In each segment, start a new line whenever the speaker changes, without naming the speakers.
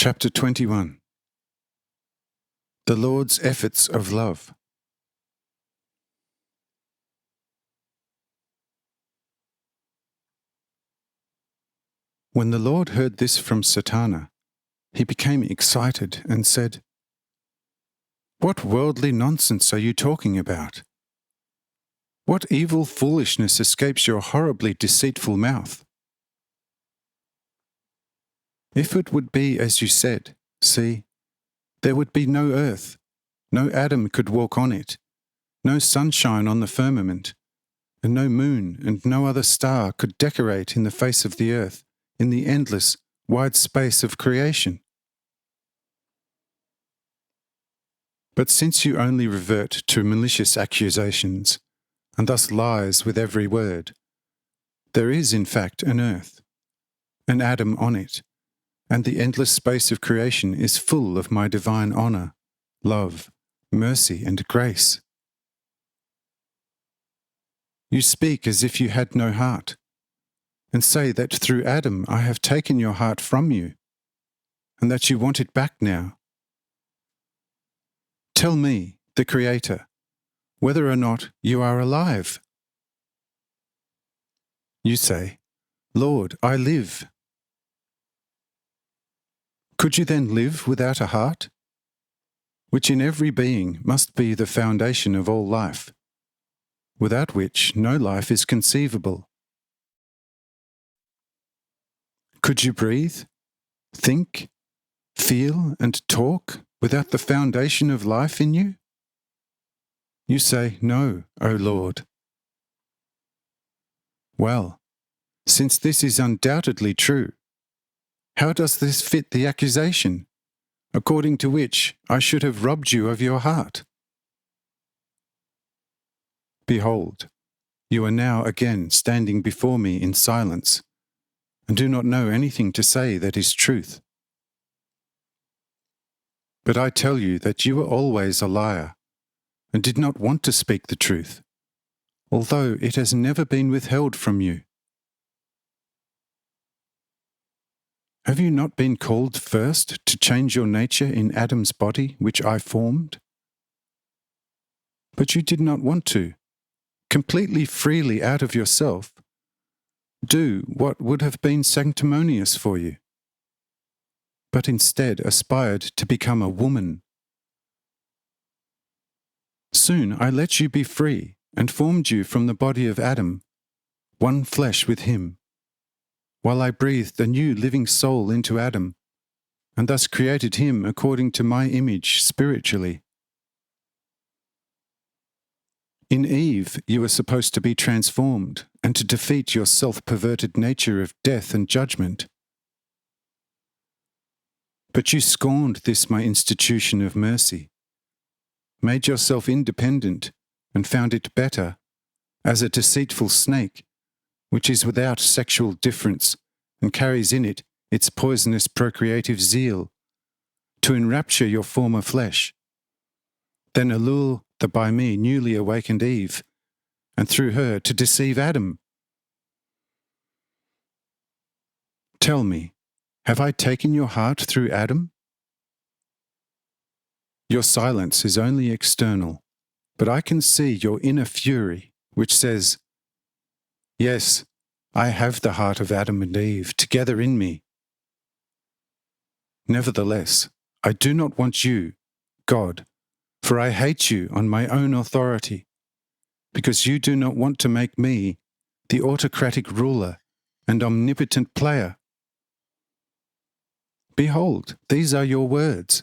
Chapter 21. The Lord's Efforts of Love. When the Lord heard this from Satana, he became excited and said, "What worldly nonsense are you talking about? What evil foolishness escapes your horribly deceitful mouth? If it would be as you said, see, there would be no earth, no Adam could walk on it, no sunshine on the firmament, and no moon and no other star could decorate in the face of the earth in the endless, wide space of creation. But since you only revert to malicious accusations, and thus lies with every word, there is in fact an earth, an Adam on it, and the endless space of creation is full of my divine honour, love, mercy, and grace. You speak as if you had no heart, and say that through Adam I have taken your heart from you, and that you want it back now. Tell me, the Creator, whether or not you are alive. You say, "Lord, I live." Could you then live without a heart, which in every being must be the foundation of all life, without which no life is conceivable? Could you breathe, think, feel, and talk without the foundation of life in you? You say, "No, O Lord." Well, since this is undoubtedly true, how does this fit the accusation, according to which I should have robbed you of your heart? Behold, you are now again standing before me in silence, and do not know anything to say that is truth. But I tell you that you were always a liar, and did not want to speak the truth, although it has never been withheld from you. Have you not been called first to change your nature in Adam's body, which I formed? But you did not want to, completely freely out of yourself, do what would have been sanctimonious for you, but instead aspired to become a woman. Soon I let you be free and formed you from the body of Adam, one flesh with him, while I breathed a new living soul into Adam, and thus created him according to my image spiritually. In Eve you were supposed to be transformed and to defeat your self-perverted nature of death and judgment. But you scorned this my institution of mercy, made yourself independent, and found it better, as a deceitful snake, which is without sexual difference and carries in it its poisonous procreative zeal, to enrapture your former flesh, then allure the by me newly awakened Eve, and through her to deceive Adam. Tell me, have I taken your heart through Adam? Your silence is only external, but I can see your inner fury, which says, "Yes, I have the heart of Adam and Eve together in me." Nevertheless, I do not want you, God, for I hate you on my own authority, because you do not want to make me the autocratic ruler and omnipotent player. Behold, these are your words.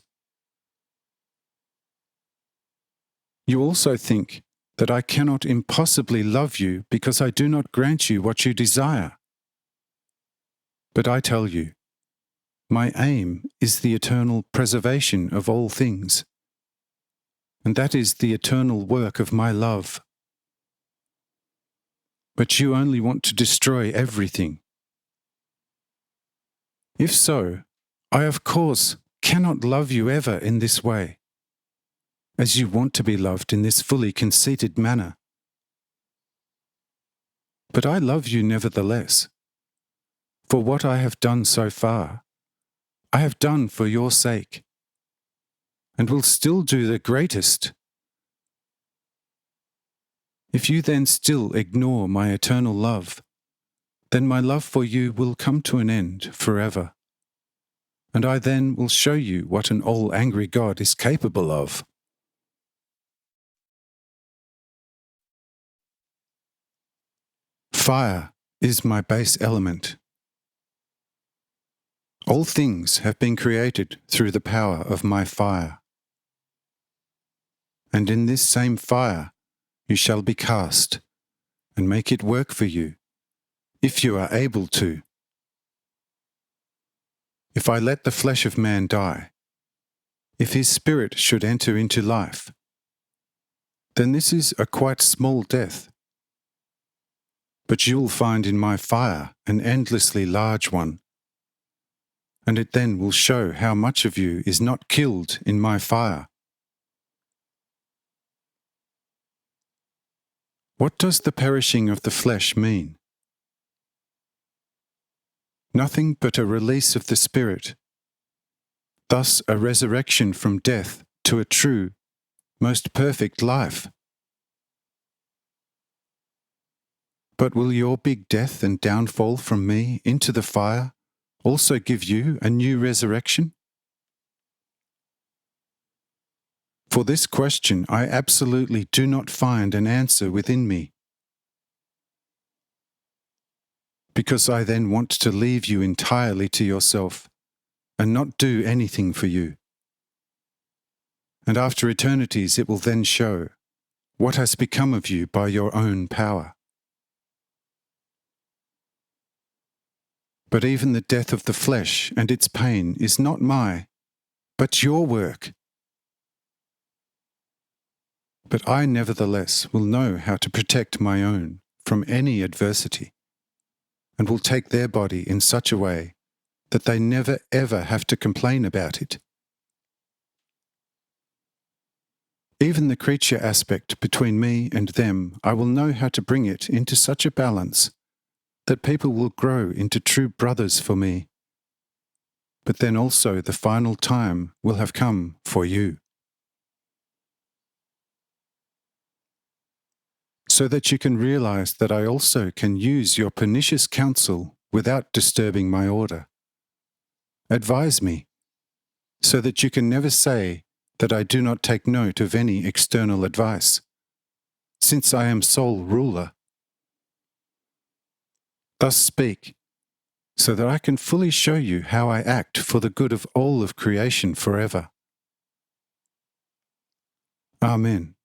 You also think that I cannot impossibly love you because I do not grant you what you desire. But I tell you, my aim is the eternal preservation of all things, and that is the eternal work of my love. But you only want to destroy everything. If so, I of course cannot love you ever in this way, as you want to be loved in this fully conceited manner. But I love you nevertheless. For what I have done so far, I have done for your sake, and will still do the greatest. If you then still ignore my eternal love, then my love for you will come to an end forever, and I then will show you what an all-angry God is capable of. Fire is my base element. All things have been created through the power of my fire. And in this same fire you shall be cast, and make it work for you, if you are able to. If I let the flesh of man die, if his spirit should enter into life, then this is a quite small death. But you will find in my fire an endlessly large one, and it then will show how much of you is not killed in my fire. What does the perishing of the flesh mean? Nothing but a release of the spirit, thus a resurrection from death to a true, most perfect life. But will your big death and downfall from me into the fire also give you a new resurrection? For this question I absolutely do not find an answer within me, because I then want to leave you entirely to yourself and not do anything for you. And after eternities it will then show what has become of you by your own power. But even the death of the flesh and its pain is not my, but your work. But I nevertheless will know how to protect my own from any adversity, and will take their body in such a way that they never ever have to complain about it. Even the creature aspect between me and them, I will know how to bring it into such a balance that people will grow into true brothers for me. But then also the final time will have come for you. So that you can realize that I also can use your pernicious counsel without disturbing my order. Advise me, so that you can never say that I do not take note of any external advice, since I am sole ruler. Thus speak, so that I can fully show you how I act for the good of all of creation forever. Amen.